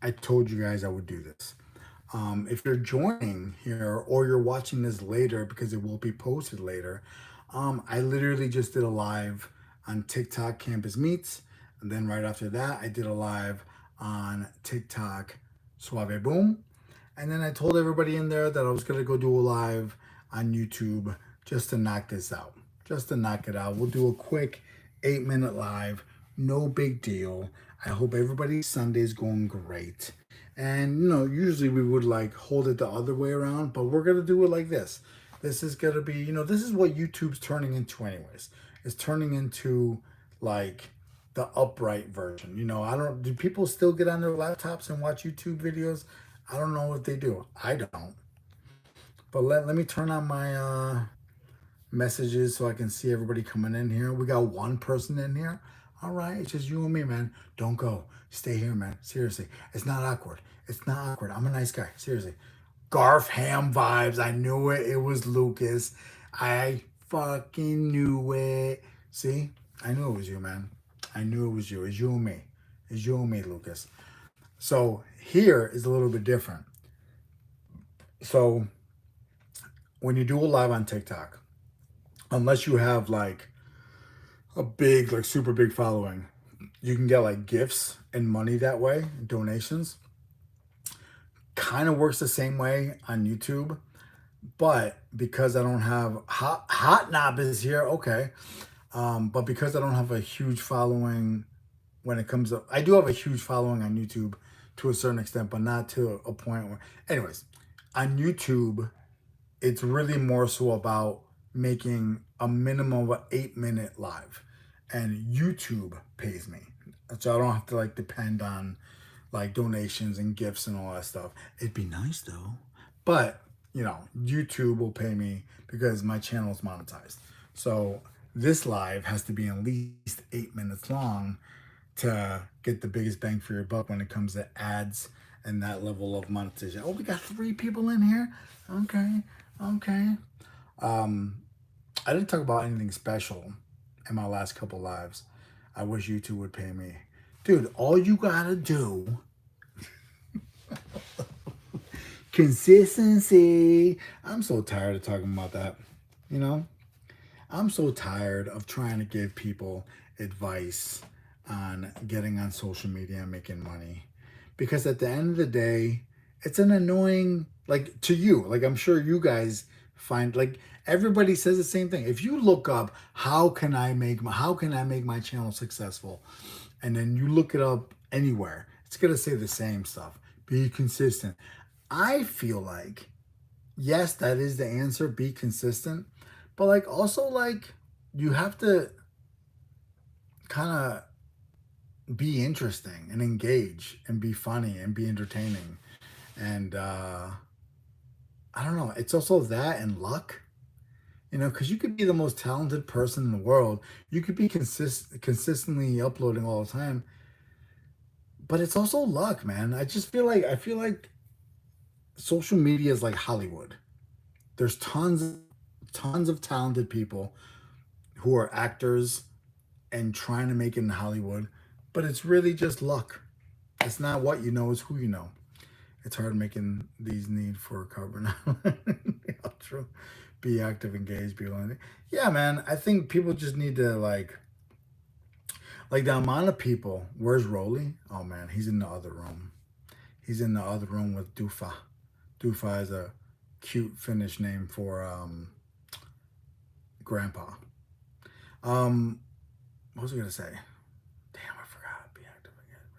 I told you guys I would do this. If you're joining here or you're watching this later because it will be posted later, I literally just did a live on TikTok Campus Meets. And then right after that, I did a live on TikTok Suave Boom. And then I told everybody in there that I was going to go do a live on YouTube just to knock this out, just to knock it out. We'll do a quick 8-minute live, no big deal. I hope everybody's Sunday's going great. And usually we would like hold it the other way around, but we're gonna do it like this. This is gonna be, this is what YouTube's turning into anyways. It's turning into like the upright version. I don't do people still get on their laptops and watch YouTube videos? I don't know if they do. I don't. But let me turn on my messages so I can see everybody coming in here. We got one person in here. All right, it's just you and me, man. Don't go. Stay here, man. Seriously. It's not awkward. It's not awkward. I'm a nice guy. Seriously. Garf Ham vibes. I knew it. It was Lucas. I fucking knew it. See? I knew it was you, man. I knew it was you. It's you and me. It's you and me, Lucas. So here is a little bit different. So when you do a live on TikTok, unless you have like a big, like super big following, you can get like gifts and money that way, donations. Kind of works the same way on YouTube, but because I don't have hot knob is here, okay. But because I don't have a huge following when it comes up, I do have a huge following on YouTube to a certain extent, but not to a point where, anyways, on YouTube, it's really more so about making a minimum of an 8-minute live, and YouTube pays me, so I don't have to like depend on like donations and gifts and all that stuff. It'd be nice though, but YouTube will pay me because my channel is monetized. So this live has to be at least 8 minutes long to get the biggest bang for your buck when it comes to ads and that level of monetization. Oh, we got 3 people in here. Okay. I didn't talk about anything special in my last couple lives. I wish YouTube would pay me. Dude, all you gotta do, consistency. I'm so tired of talking about that. I'm so tired of trying to give people advice on getting on social media and making money. Because at the end of the day, it's an annoying, like to you, like I'm sure you guys find, like everybody says the same thing. If you look up how can I make my channel successful, and then you look it up anywhere, it's gonna say the same stuff. Be consistent. I feel like yes, that is the answer, be consistent, but like also like you have to kind of be interesting and engage and be funny and be entertaining. And I don't know, it's also that and luck. Because you could be the most talented person in the world. You could be consistently uploading all the time. But it's also luck, man. I feel like social media is like Hollywood. There's tons of talented people who are actors and trying to make it in Hollywood, but it's really just luck. It's not what you know, it's who you know. It's hard making these need for a cover now. Yeah, true. Be active, engaged, be learning. Yeah, man. I think people just need to like the amount of people. Where's Rolly? Oh man, he's in the other room. He's in the other room with Dufa. Dufa is a cute Finnish name for grandpa. What was I gonna say? Damn, I forgot. Be active, engaged.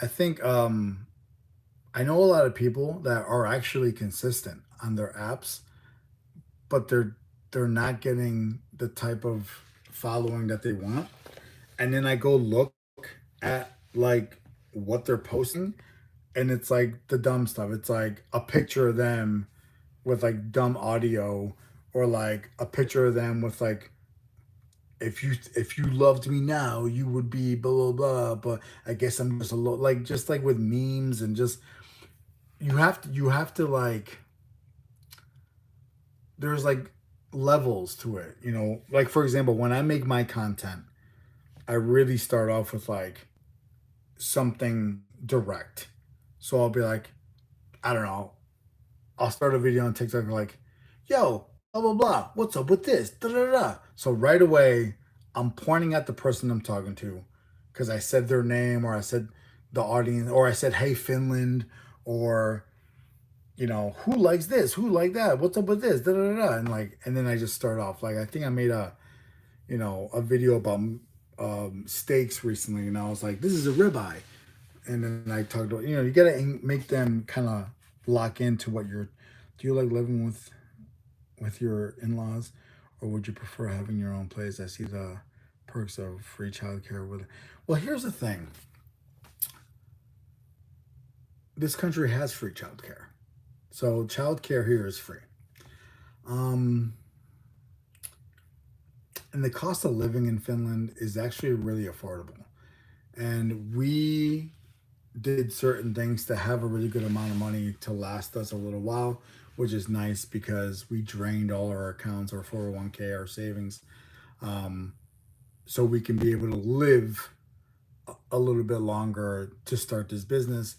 I think I know a lot of people that are actually consistent on their apps, but they're not getting the type of following that they want. And then I go look at like what they're posting, and it's like the dumb stuff. It's like a picture of them with like dumb audio, or like a picture of them with like, if you loved me now, you would be blah blah blah. But I guess I'm just a lot, like just like with memes, and just you have to like, there's like levels to it, like for example, when I make my content, I really start off with like something direct. So I'll be like, I don't know, I'll start a video on TikTok like, yo, blah blah blah, what's up with this? Da da da. So right away, I'm pointing at the person I'm talking to, because I said their name, or I said the audience, or I said, hey Finland, or who likes this, who like that, what's up with this, da da da, and like, and then I just start off like, I think I made a video about steaks recently, and I was like, this is a ribeye, and then I talked about, you gotta make them kind of lock into what you're. Do you like living with your in-laws, or would you prefer having your own place? I see the perks of free childcare with it. Well, here's the thing. This country has free childcare, so childcare here is free. Um, and the cost of living in Finland is actually really affordable. And we did certain things to have a really good amount of money to last us a little while, which is nice because we drained all our accounts, our 401k, our savings, um, so we can be able to live a little bit longer to start this business.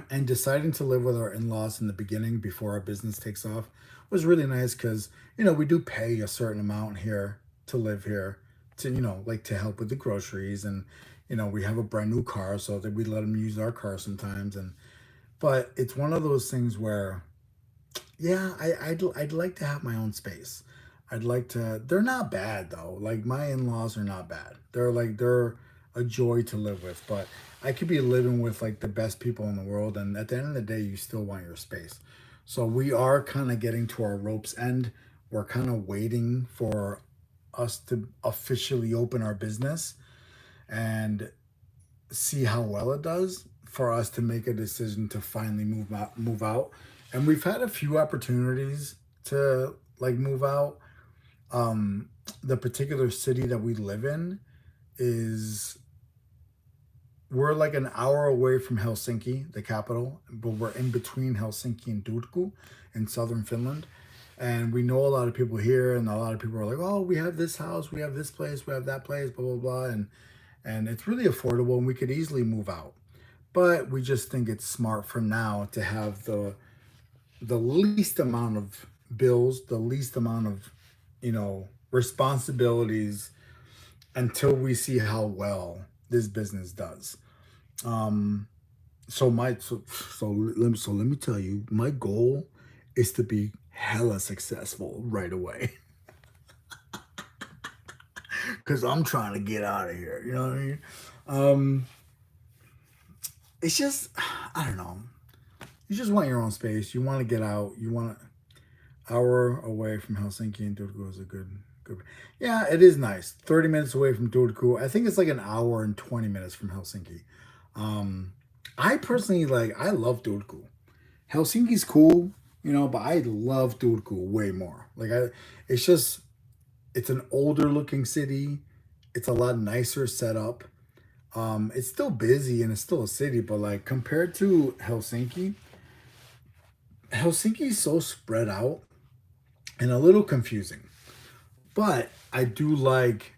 And deciding to live with our in-laws in the beginning before our business takes off was really nice, because we do pay a certain amount here to live here, to like to help with the groceries, and we have a brand new car, so that we let them use our car sometimes. And but it's one of those things where, yeah, I'd like to have my own space. I'd like to. They're not bad though. Like, my in-laws are not bad. They're a joy to live with. But I could be living with like the best people in the world, and at the end of the day, you still want your space. So we are kind of getting to our rope's end. We're kind of waiting for us to officially open our business and see how well it does, for us to make a decision to finally move out. And we've had a few opportunities to like move out. um the particular city that we live in is, we're like an hour away from Helsinki, the capital, but we're in between Helsinki and Turku in southern Finland. And we know a lot of people here, and a lot of people are like, oh, we have this house, we have this place, we have that place, blah blah blah. And it's really affordable, and we could easily move out. But we just think it's smart for now to have the least amount of bills, the least amount of, responsibilities, until we see how well this business does. Um, so let me tell you, my goal is to be hella successful right away, because I'm trying to get out of here. You know what I mean? Um, it's just, I don't know. You just want your own space. You want to get out. You want an hour away from Helsinki, and Turku is a good. Yeah, it is nice. 30 minutes away from Turku. I think it's like an hour and 20 minutes from Helsinki. Um, I personally like. I love Turku. Helsinki's cool, but I love Turku way more. Like, it's just, it's an older looking city. It's a lot nicer set up. It's still busy, and it's still a city, but like, compared to Helsinki's so spread out and a little confusing. But I do like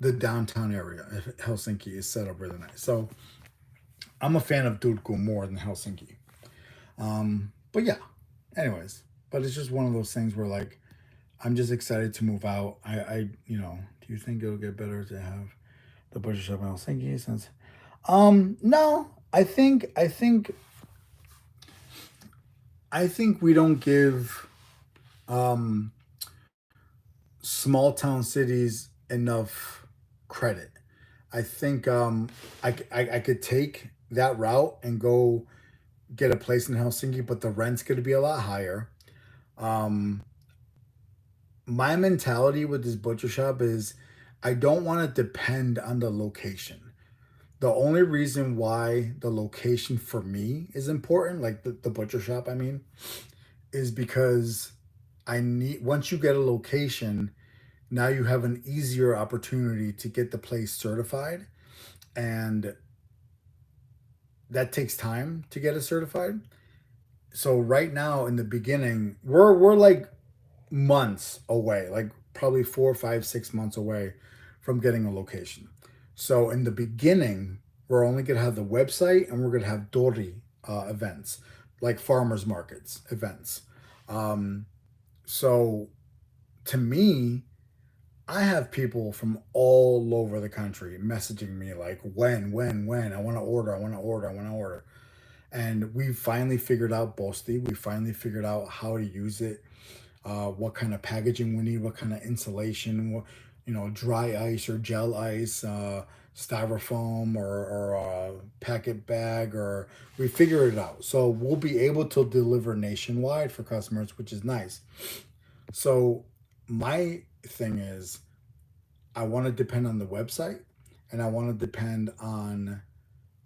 the downtown area. Helsinki is set up really nice. So I'm a fan of Turku more than Helsinki. But yeah, anyways, but it's just one of those things where, like, I'm just excited to move out. Do you think it'll get better to have the butcher shop in Helsinki since? No, I think we don't give um small town cities enough credit. I think I could take that route and go get a place in Helsinki, but the rent's going to be a lot higher. Um, my mentality with this butcher shop is, I don't want to depend on the location. The only reason why the location for me is important, like the butcher shop, I mean, is because once you get a location, now you have an easier opportunity to get the place certified. And that takes time to get it certified. So right now, in the beginning, we're like months away, like probably 4, 5, 6 months away from getting a location. So in the beginning, We're only gonna have the website, and we're gonna have Dori events, like farmers markets events. Um, so to me, I have people from all over the country messaging me like, when, I want to order, I want to order, I want to order. And we finally figured out Bosti. We finally figured out how to use it, what kind of packaging we need, what kind of insulation, what, dry ice or gel ice, styrofoam or packet bag, or we figured it out. So we'll be able to deliver nationwide for customers, which is nice. So my thing is, I want to depend on the website, and I want to depend on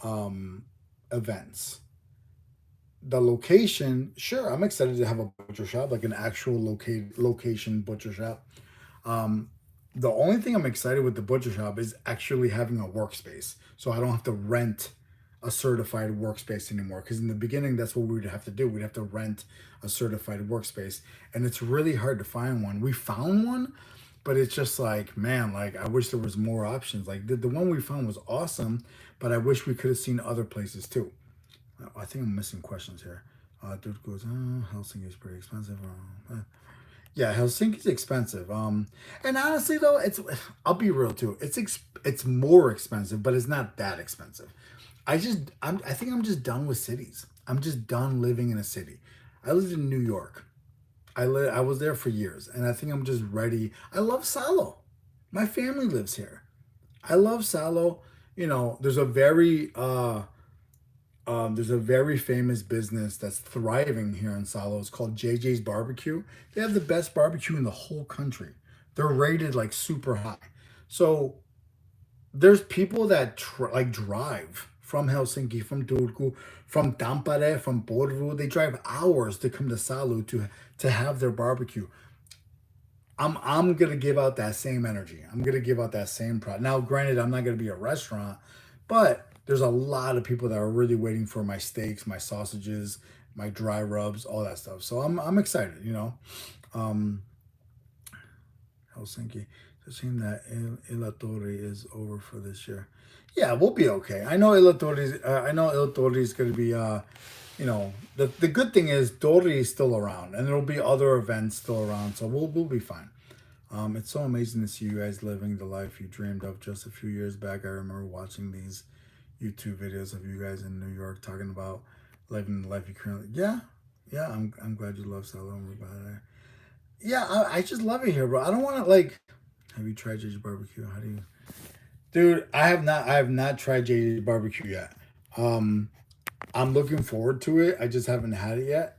um, events. The location, sure, I'm excited to have a butcher shop, like an actual location butcher shop. Um, the only thing I'm excited with the butcher shop is actually having a workspace, so I don't have to rent a certified workspace anymore. Because in the beginning, that's what we would have to do. We'd have to rent a certified workspace, and it's really hard to find one. We found one, but it's just like, man, like I wish there was more options. Like the one we found was awesome, but I wish we could have seen other places too. I think I'm missing questions here. Dude goes, Helsinki is pretty expensive. Yeah, Helsinki's expensive. And honestly though, I'll be real too. It's more expensive, but it's not that expensive. I think I'm just done with cities. I'm just done living in a city. I lived in New York. I was there for years, and I think I'm just ready. I love Salo. My family lives here. I love Salo. There's a very famous business that's thriving here in Salo. It's called JJ's Barbecue. They have the best barbecue in the whole country. They're rated like super high. So there's people that like drive from Helsinki, from Turku, from Tampere, from Porvoo. They drive hours to come to Salo to have their barbecue. I'm gonna give out that same energy. I'm gonna give out that same product. Now, granted, I'm not gonna be a restaurant, but there's a lot of people that are really waiting for my steaks, my sausages, my dry rubs, all that stuff. So I'm excited. Um, Helsinki. It's a shame that Ilatori is over for this year. Yeah, we'll be okay. I know Ilatori is going to be. The good thing is Dori is still around, and there'll be other events still around, so we'll be fine. It's so amazing to see you guys living the life you dreamed of just a few years back. I remember watching these YouTube videos of you guys in New York talking about living the life you currently. Yeah, yeah. I'm glad you love Salo and everybody. Yeah, I just love it here, bro. I don't want to like. Have you tried JJ Barbecue? How do you, dude? I have not. I have not tried JJ Barbecue yet. Um, I'm looking forward to it. I just haven't had it yet,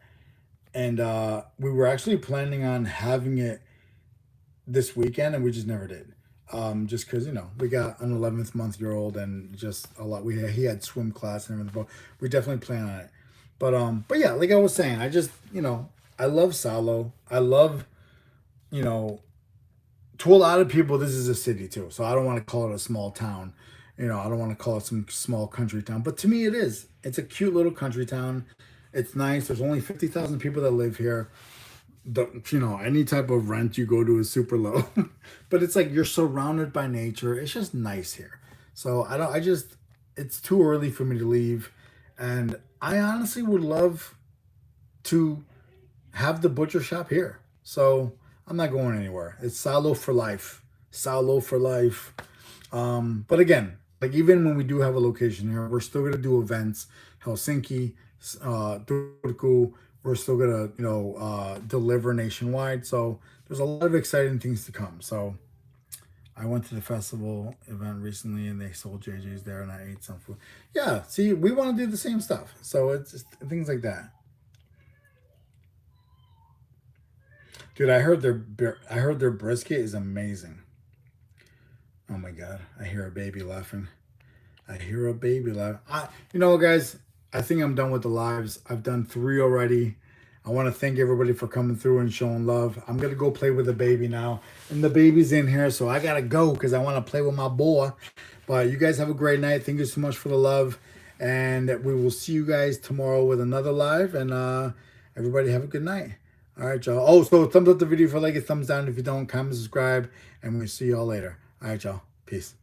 and we were actually planning on having it this weekend, and we just never did. Just because we got an 11th month year old, and just a lot. He had swim class and everything, but we definitely plan on it. But yeah, like I was saying, I just I love Salo. I love you know to a lot of people, this is a city too. So I don't want to call it a small town. I don't want to call it some small country town. But to me, it is. It's a cute little country town. It's nice. There's only 50,000 people that live here. Any type of rent you go to is super low. But it's like you're surrounded by nature. It's just nice here. So I don't. I just. It's too early for me to leave, and I honestly would love to have the butcher shop here. So I'm not going anywhere. It's Salo for life. Salo for life. But again, like even when we do have a location here, we're still gonna do events. Helsinki, Turku. We're still gonna, deliver nationwide. So there's a lot of exciting things to come. So I went to the festival event recently, and they sold JJ's there, and I ate some food. Yeah, see, we want to do the same stuff. So it's just things like that. Dude, I heard their brisket is amazing. Oh my god, I hear a baby laughing. I hear a baby laugh. Guys, I think I'm done with the lives. I've done 3 already. I want to thank everybody for coming through and showing love. I'm gonna go play with the baby now, and the baby's in here, so I gotta go because I want to play with my boy. But you guys have a great night. Thank you so much for the love, and we will see you guys tomorrow with another live. And everybody have a good night. All right, y'all. Oh, so thumbs up the video if you like it, thumbs down if you don't, comment, subscribe, and we'll see y'all later. All right, y'all. Peace.